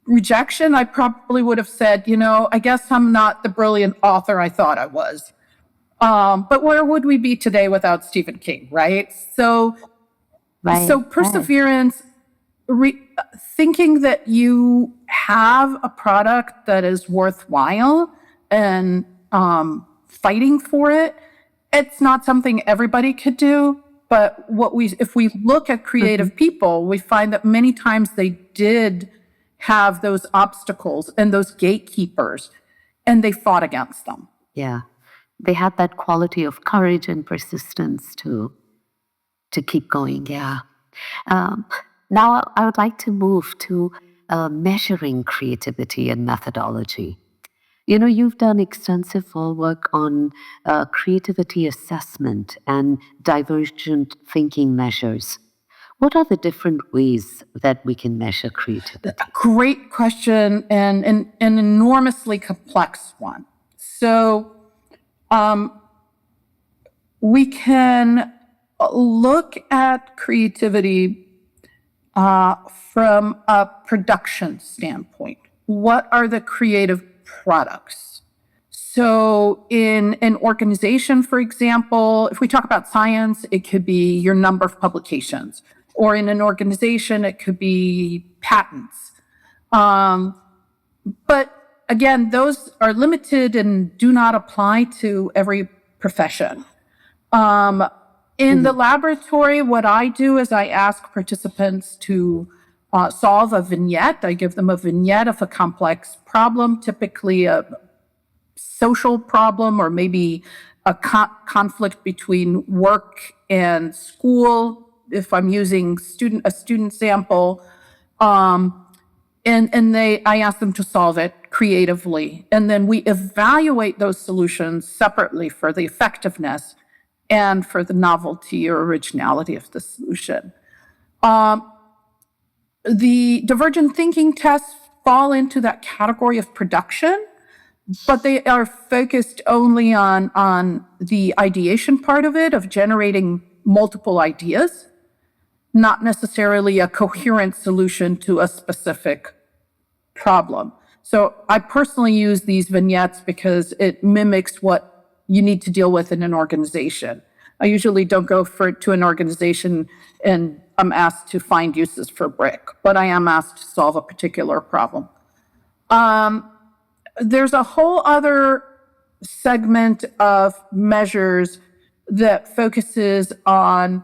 rejection, I probably would have said, I guess I'm not the brilliant author I thought I was. But where would we be today without Stephen King, right? So perseverance, thinking that you have a product that is worthwhile and fighting for it, it's not something everybody could do. But if we look at creative people, we find that many times they did have those obstacles and those gatekeepers, and they fought against them. Yeah, they had that quality of courage and persistence to keep going. Yeah. Now I would like to move to measuring creativity and methodology. You know, you've done extensive work on creativity assessment and divergent thinking measures. What are the different ways that we can measure creativity? Great question, and an enormously complex one. So we can look at creativity from a production standpoint. What are the creative products? So in an organization, for example, if we talk about science, it could be your number of publications. Or in an organization, it could be patents. But again, those are limited and do not apply to every profession. In the laboratory, what I do is I ask participants to solve a vignette. I give them a vignette of a complex problem, typically a social problem or maybe a conflict between work and school, if I'm using a student sample. I ask them to solve it creatively. And then we evaluate those solutions separately for the effectiveness and for the novelty or originality of the solution. The divergent thinking tests fall into that category of production, but they are focused only on the ideation part of it, of generating multiple ideas, not necessarily a coherent solution to a specific problem. So I personally use these vignettes because it mimics what you need to deal with in an organization. I usually don't go to an organization and I'm asked to find uses for brick, but I am asked to solve a particular problem. There's a whole other segment of measures that focuses on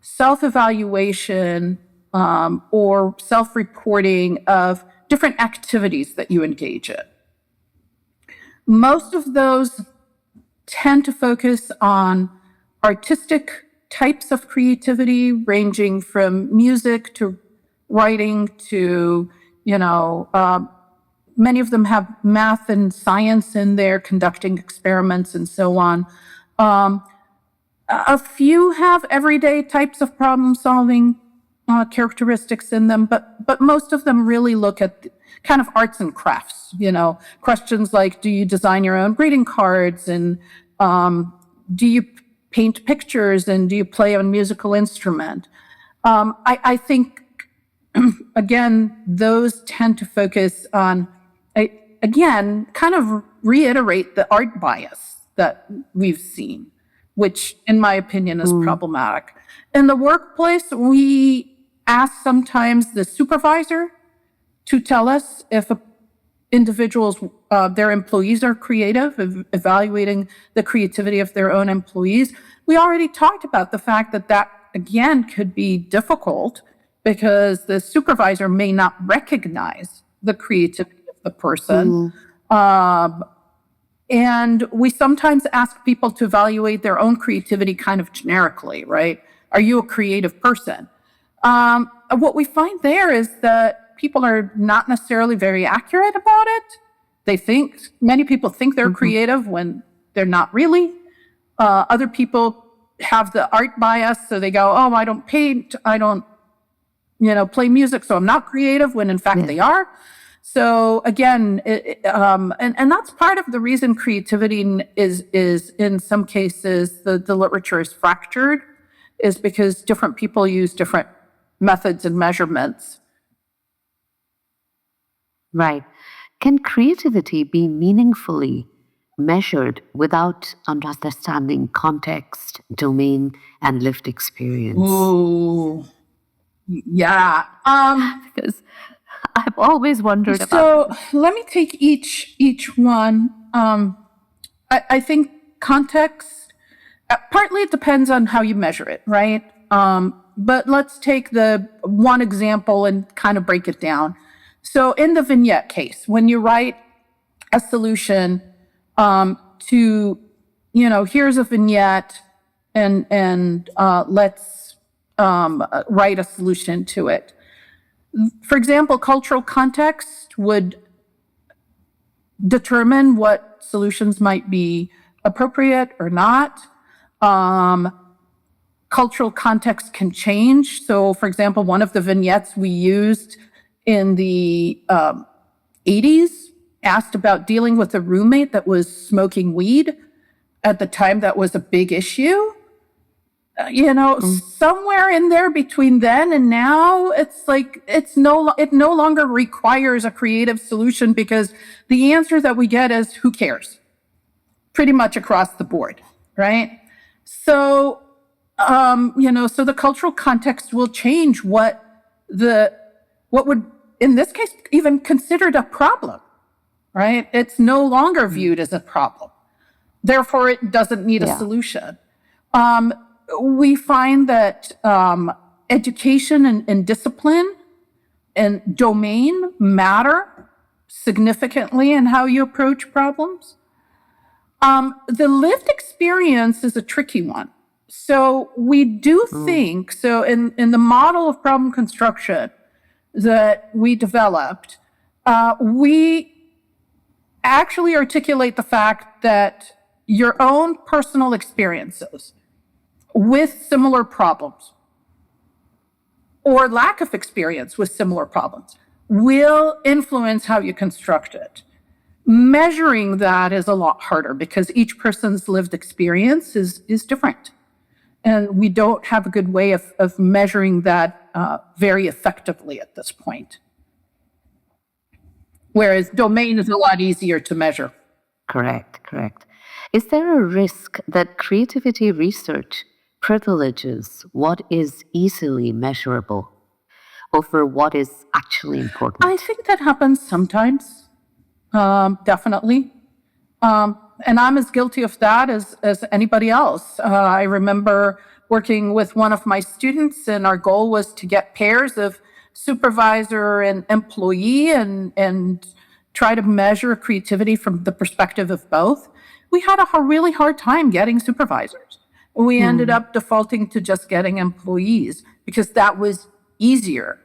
self-evaluation or self-reporting of different activities that you engage in. Most of those tend to focus on artistic types of creativity, ranging from music to writing to, many of them have math and science in there, conducting experiments and so on. A few have everyday types of problem solving characteristics in them, but most of them really look at kind of arts and crafts, questions like, do you design your own greeting cards, and do you paint pictures, and do you play a musical instrument? I think, again, those tend to focus on, again, kind of reiterate the art bias that we've seen, which, in my opinion, is problematic. In the workplace, we ask sometimes the supervisor to tell us if individuals, their employees are creative, evaluating the creativity of their own employees. We already talked about the fact that, again, could be difficult because the supervisor may not recognize the creativity of the person. And we sometimes ask people to evaluate their own creativity kind of generically, right? Are you a creative person? What we find there is that people are not necessarily very accurate about it. Many people think they're creative when they're not really. Other people have the art bias, so they go, oh, I don't paint, I don't, play music, so I'm not creative, when in fact they are. So again, and that's part of the reason creativity is in some cases, the literature is fractured, is because different people use different methods and measurements. Right. Can creativity be meaningfully measured without understanding context, domain, and lived experience? Ooh, yeah. Because I've always wondered about. So let me take each one. I think context, partly it depends on how you measure it, right? But let's take the one example and kind of break it down. So in the vignette case, when you write a solution to, here's a vignette and let's write a solution to it. For example, cultural context would determine what solutions might be appropriate or not. Cultural context can change. So, for example, one of the vignettes we used in the 80s asked about dealing with a roommate that was smoking weed. At the time, that was a big issue. Somewhere in there between then and now, it's like it no longer requires a creative solution because the answer that we get is who cares, pretty much across the board, right? So, so the cultural context will change what would, in this case, even considered a problem, right? It's no longer viewed as a problem. Therefore, it doesn't need a solution. We find that education and discipline and domain matter significantly in how you approach problems. The lived experience is a tricky one. So we do think, so in the model of problem construction that we developed, we actually articulate the fact that your own personal experiences with similar problems or lack of experience with similar problems will influence how you construct it. Measuring that is a lot harder because each person's lived experience is different. And we don't have a good way of measuring that very effectively at this point. Whereas domain is a lot easier to measure. Correct. Is there a risk that creativity research privileges what is easily measurable over what is actually important? I think that happens sometimes, definitely. And I'm as guilty of that as anybody else. I remember working with one of my students, and our goal was to get pairs of supervisor and employee and try to measure creativity from the perspective of both. We had a really hard time getting supervisors. We ended up defaulting to just getting employees because that was easier.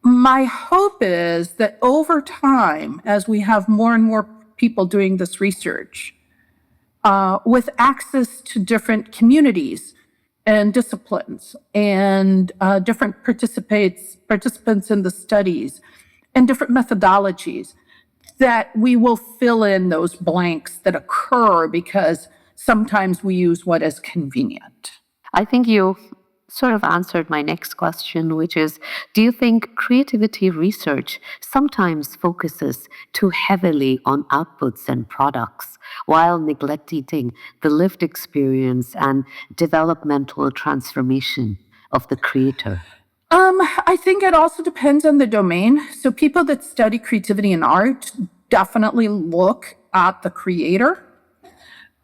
My hope is that over time, as we have more and more people doing this research, with access to different communities and disciplines and different participants in the studies and different methodologies, that we will fill in those blanks that occur because sometimes we use what is convenient. I think you sort of answered my next question, which is, do you think creativity research sometimes focuses too heavily on outputs and products while neglecting the lived experience and developmental transformation of the creator? I think it also depends on the domain. So people that study creativity and art definitely look at the creator.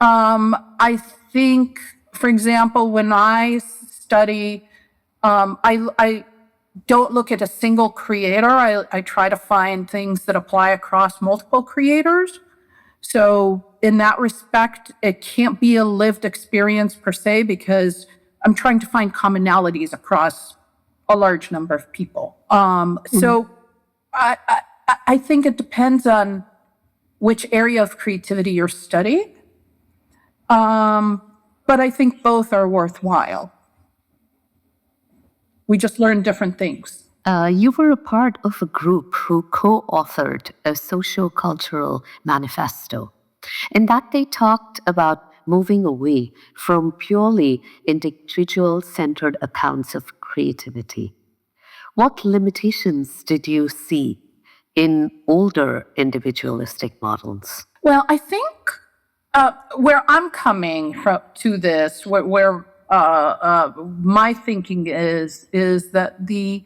I think, for example, when I study, I don't look at a single creator. I try to find things that apply across multiple creators. So in that respect, it can't be a lived experience per se because I'm trying to find commonalities across a large number of people. So I think it depends on which area of creativity you're studying. But I think both are worthwhile. We just learn different things. You were a part of a group who co-authored a socio-cultural manifesto. In that they talked about moving away from purely individual-centered accounts of creativity. What limitations did you see in older individualistic models? Well, I think where I'm coming from to this, where my thinking is that the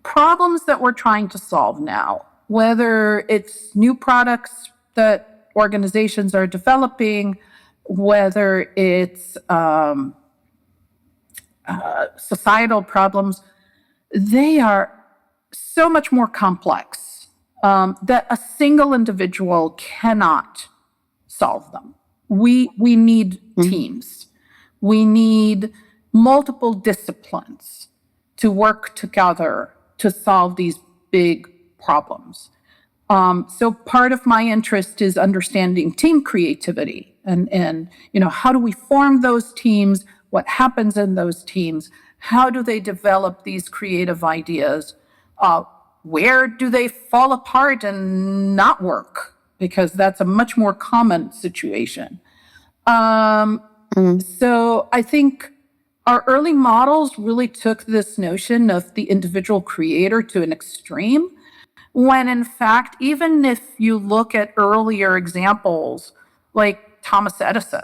problems that we're trying to solve now, whether it's new products that organizations are developing, whether it's societal problems, they are so much more complex that a single individual cannot solve them. We need teams. We need multiple disciplines to work together to solve these big problems. So part of my interest is understanding team creativity and how do we form those teams? What happens in those teams? How do they develop these creative ideas? Where do they fall apart and not work? Because that's a much more common situation. So I think our early models really took this notion of the individual creator to an extreme, when in fact, even if you look at earlier examples like Thomas Edison,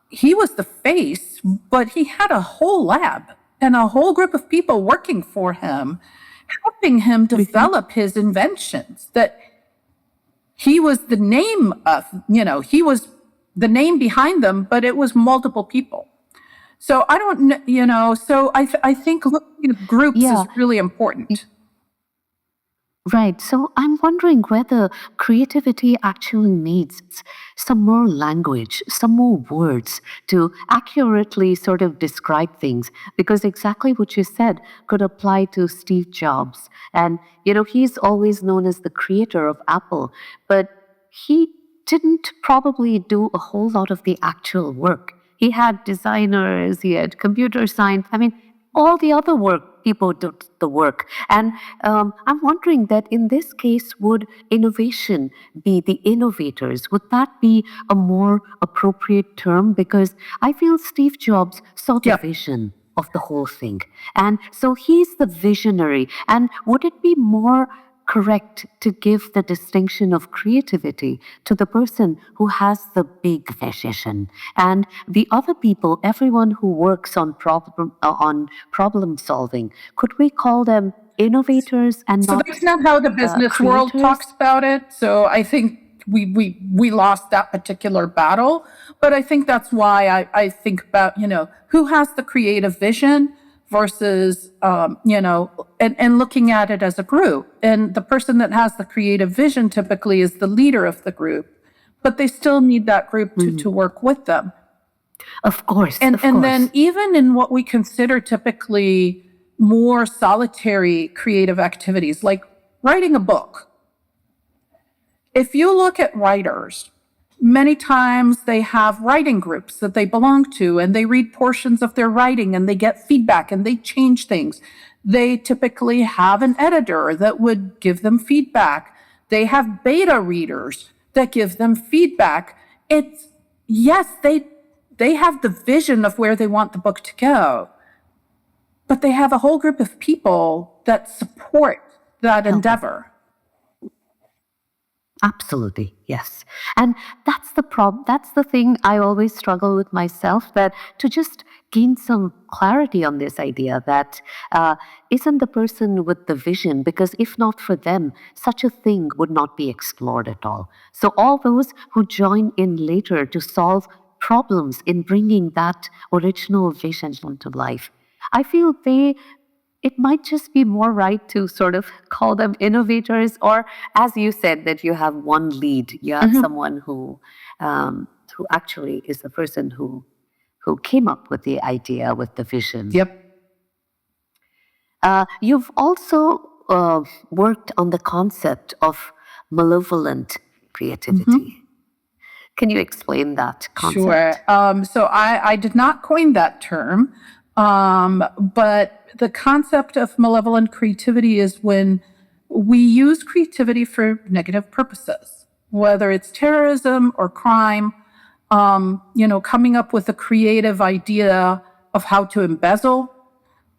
he was the face, but he had a whole lab and a whole group of people working for him, helping him develop his inventions. That he was the name of, he was the name behind them, but it was multiple people. So I don't, so I think looking at groups is really important. Right. So I'm wondering whether creativity actually needs some more language, some more words to accurately sort of describe things, because exactly what you said could apply to Steve Jobs. And, he's always known as the creator of Apple, but he didn't probably do a whole lot of the actual work. He had designers, he had computer science. I mean, all the other people did the work. And I'm wondering that in this case, would innovation be the innovators? Would that be a more appropriate term? Because I feel Steve Jobs saw the vision of the whole thing. And so he's the visionary. And would it be more correct to give the distinction of creativity to the person who has the big vision, and the other people, everyone who works on problem solving, could we call them innovators and So not that's not how the business world talks about it. So I think we lost that particular battle. But I think that's why I think about, who has the creative vision versus, and looking at it as a group. And the person that has the creative vision typically is the leader of the group, but they still need that group to work with them. Of course. And then even in what we consider typically more solitary creative activities, like writing a book. If you look at writers, many times they have writing groups that they belong to, and they read portions of their writing and they get feedback and they change things. They typically have an editor that would give them feedback. They have beta readers that give them feedback. They have the vision of where they want the book to go, but they have a whole group of people that support that endeavor. Absolutely, yes. And that's the problem. That's the thing I always struggle with myself, that to just gain some clarity on this idea that isn't the person with the vision, because if not for them, such a thing would not be explored at all. So all those who join in later to solve problems in bringing that original vision into life, I feel it might just be more right to sort of call them innovators, or as you said, that you have one lead. You have someone who actually is the person who came up with the idea, with the vision. Yep. You've also worked on the concept of malevolent creativity. Can you explain that concept? Sure. So I did not coin that term, but the concept of malevolent creativity is when we use creativity for negative purposes, whether it's terrorism or crime, coming up with a creative idea of how to embezzle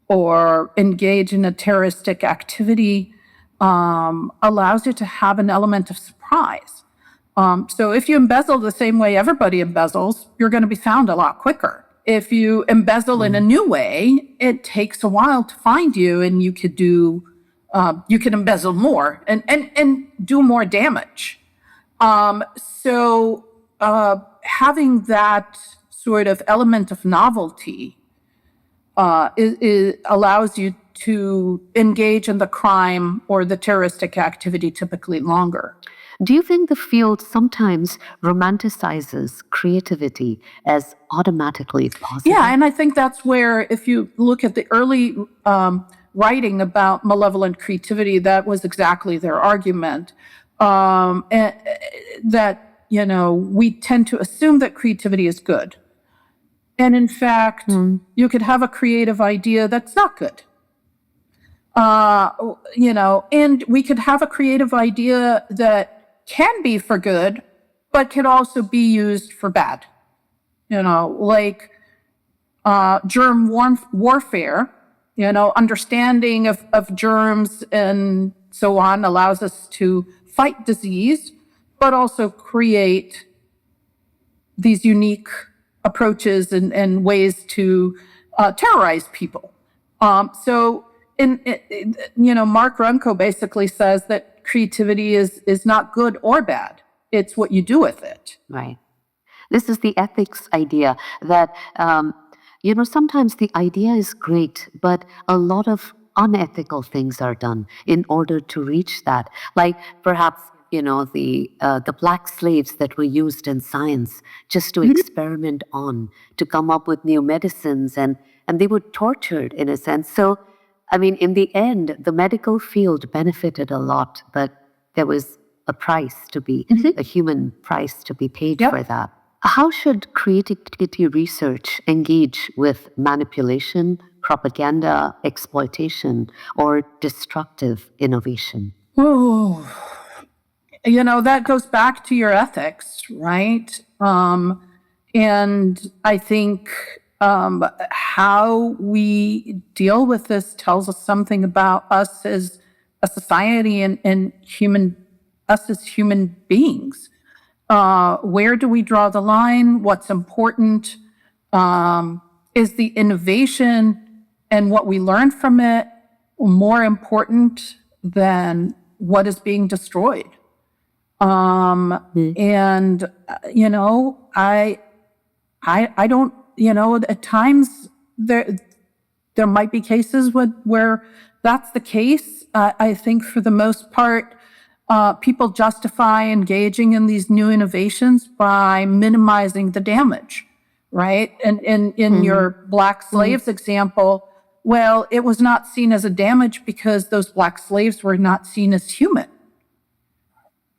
or engage in a terroristic activity allows you to have an element of surprise. So if you embezzle the same way everybody embezzles, you're going to be found a lot quicker. If you embezzle in a new way, it takes a while to find you, and you could you can embezzle more and do more damage. So having that sort of element of novelty allows you to engage in the crime or the terroristic activity typically longer. Do you think the field sometimes romanticizes creativity as automatically positive? Yeah, and I think that's where, if you look at the early writing about malevolent creativity, that was exactly their argument. And that, we tend to assume that creativity is good. And in fact, you could have a creative idea that's not good. And we could have a creative idea that can be for good, but can also be used for bad. Like germ warfare, understanding of germs and so on allows us to fight disease, but also create these unique approaches and ways to terrorize people. So, Mark Runco basically says that creativity is not good or bad. It's what you do with it. Right. This is the ethics idea that, sometimes the idea is great, but a lot of unethical things are done in order to reach that. Like perhaps, the black slaves that were used in science just to experiment on, to come up with new medicines, and they were tortured in a sense. So, I mean, in the end, the medical field benefited a lot, but there was a price to be, a human price to be paid for that. How should creativity research engage with manipulation, propaganda, exploitation, or destructive innovation? Oh, that goes back to your ethics, right? And I think how we deal with this tells us something about us as a society and us as human beings. Where do we draw the line? What's important? Is the innovation and what we learn from it more important than what is being destroyed? And, I don't, at times there might be cases where that's the case. I think for the most part, people justify engaging in these new innovations by minimizing the damage, right? And in your black slaves example, well, it was not seen as a damage because those black slaves were not seen as human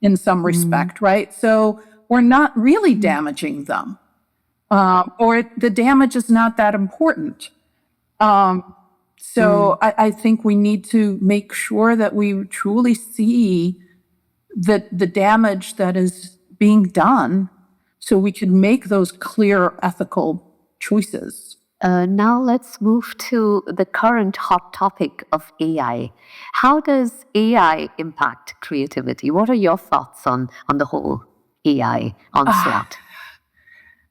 in some respect, right? So we're not really damaging them, or the damage is not that important. So I think we need to make sure that we truly see the damage that is being done so we can make those clear ethical choices. Now let's move to the current hot topic of AI. How does AI impact creativity? What are your thoughts on the whole AI onslaught?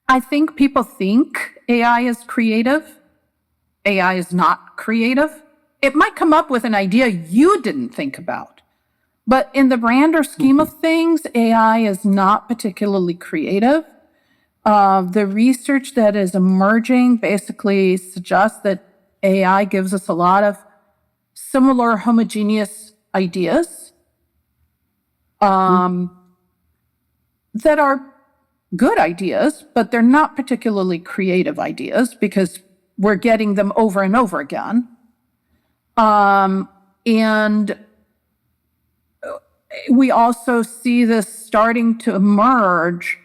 I think people think AI is creative. AI is not creative. It might come up with an idea you didn't think about. But in the grander scheme of things, AI is not particularly creative. The research that is emerging basically suggests that AI gives us a lot of similar homogeneous ideas that are good ideas, but they're not particularly creative ideas because we're getting them over and over again. And we also see this starting to emerge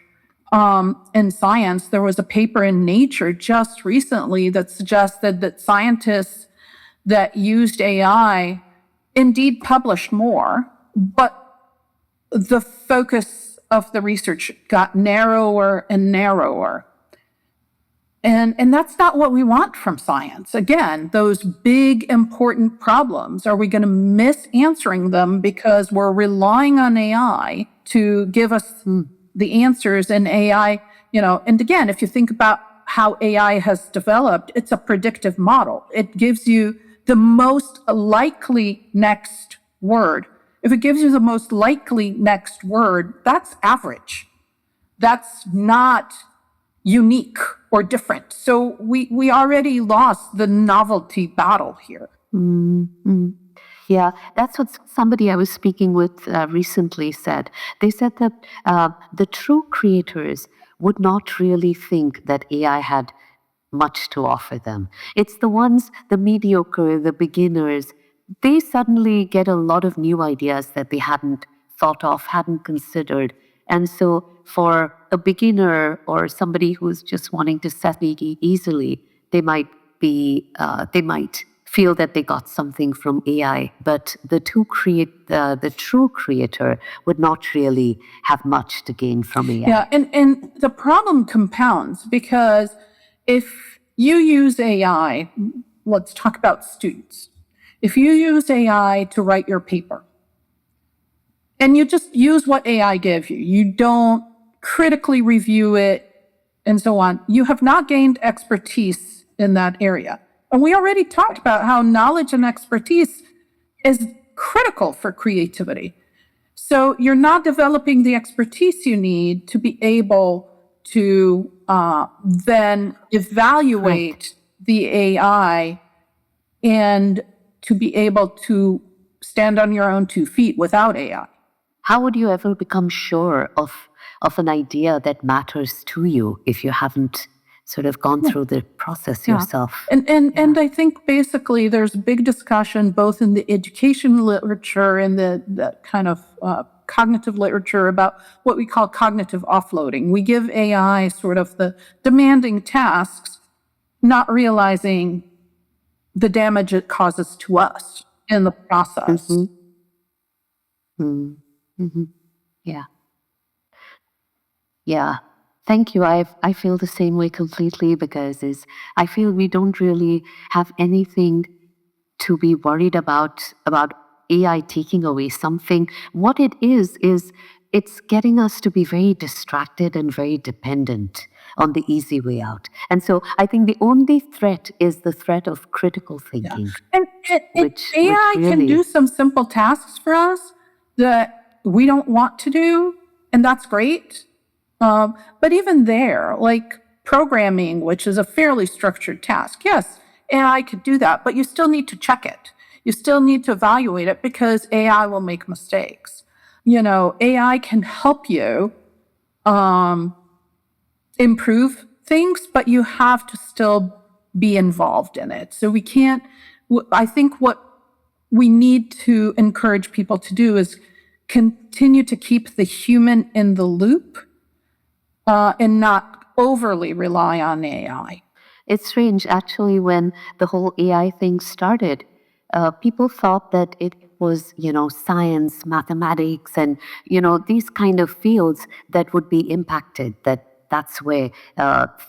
in science. There was a paper in Nature just recently that suggested that scientists that used AI indeed published more, but the focus of the research got narrower and narrower. And that's not what we want from science. Again, those big, important problems, are we going to miss answering them because we're relying on AI to give us the answers? And AI, and again, if you think about how AI has developed, it's a predictive model. It gives you the most likely next word. If it gives you the most likely next word, that's average. That's not unique or different. So we already lost the novelty battle here. Yeah, that's what somebody I was speaking with recently said. They said that the true creators would not really think that AI had much to offer them. It's the ones, the mediocre, the beginners, they suddenly get a lot of new ideas that they hadn't thought of, hadn't considered. And so for a beginner or somebody who's just wanting to set it easily, they might feel that they got something from AI, but the true creator would not really have much to gain from AI. Yeah, and the problem compounds because if you use AI, let's talk about students. If you use AI to write your paper, and you just use what AI gives you, you don't critically review it and so on, you have not gained expertise in that area. And we already talked about how knowledge and expertise is critical for creativity. So you're not developing the expertise you need to be able to then evaluate the AI and to be able to stand on your own 2 feet without AI. How would you ever become sure of an idea that matters to you if you haven't sort of gone through the process yourself? And I think basically there's big discussion both in the education literature and the kind of cognitive literature about what we call cognitive offloading. We give AI sort of the demanding tasks, not realizing the damage it causes to us in the process. Yeah. Yeah. Thank you. I feel the same way completely because I feel we don't really have anything to be worried about AI taking away something. What it is it's getting us to be very distracted and very dependent on the easy way out. And so I think the only threat is the threat of critical thinking. And AI can do some simple tasks for us that we don't want to do, and that's great. But even there, like programming, which is a fairly structured task, yes, AI could do that, but you still need to check it. You still need to evaluate it because AI will make mistakes. AI can help you improve things, but you have to still be involved in it. So we can't, I think what we need to encourage people to do is continue to keep the human in the loop and not overly rely on AI. It's strange, actually, when the whole AI thing started, people thought that it was, science, mathematics, and, these kind of fields that would be impacted, that's where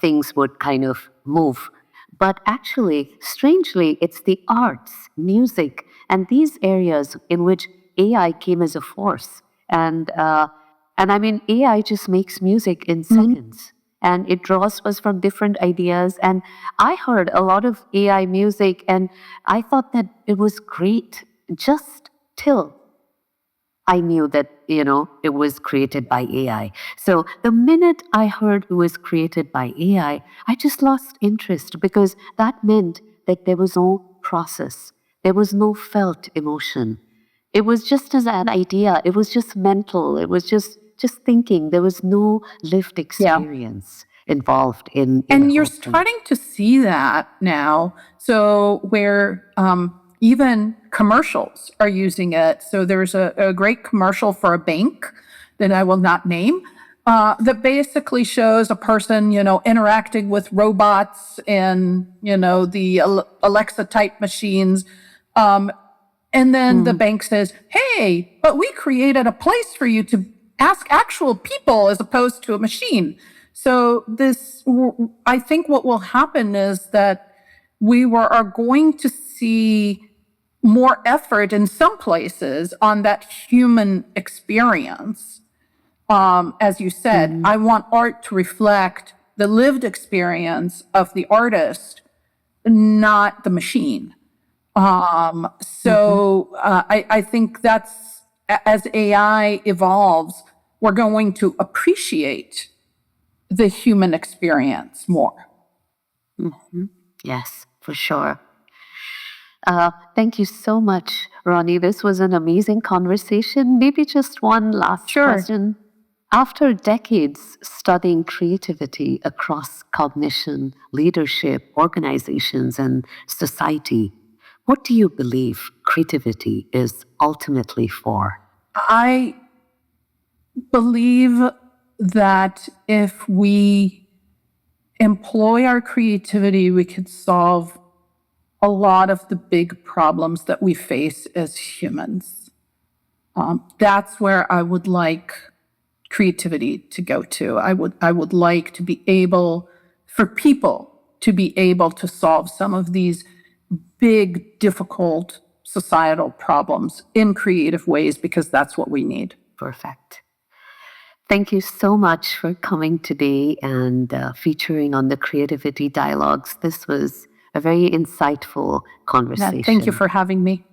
things would kind of move. But actually, strangely, it's the arts, music, and these areas in which AI came as a force. And I mean, AI just makes music in seconds. And it draws us from different ideas. And I heard a lot of AI music, and I thought that it was great just till I knew that, it was created by AI. So the minute I heard it was created by AI, I just lost interest because that meant that there was no process. There was no felt emotion. It was just as an idea. It was just mental. It was just thinking. There was no lived experience involved in and you're starting to see that now. So where even commercials are using it. So there's a great commercial for a bank that I will not name that basically shows a person, interacting with robots and, the Alexa type machines. And then the bank says, hey, but we created a place for you to ask actual people as opposed to a machine. So I think what will happen is that we are going to see more effort in some places on that human experience. As you said, I want art to reflect the lived experience of the artist, not the machine. I think that's, as AI evolves, we're going to appreciate the human experience more. Yes, for sure. Thank you so much, Roni. This was an amazing conversation. Maybe just one last question. After decades studying creativity across cognition, leadership, organizations, and society, what do you believe creativity is ultimately for? I believe that if we employ our creativity, we could solve a lot of the big problems that we face as humans. That's where I would like creativity to go to. I would like to be able, for people to be able to solve some of these big, difficult societal problems in creative ways, because that's what we need. Perfect. Thank you so much for coming today and featuring on the Creativity Dialogues. This was a very insightful conversation. Thank you for having me.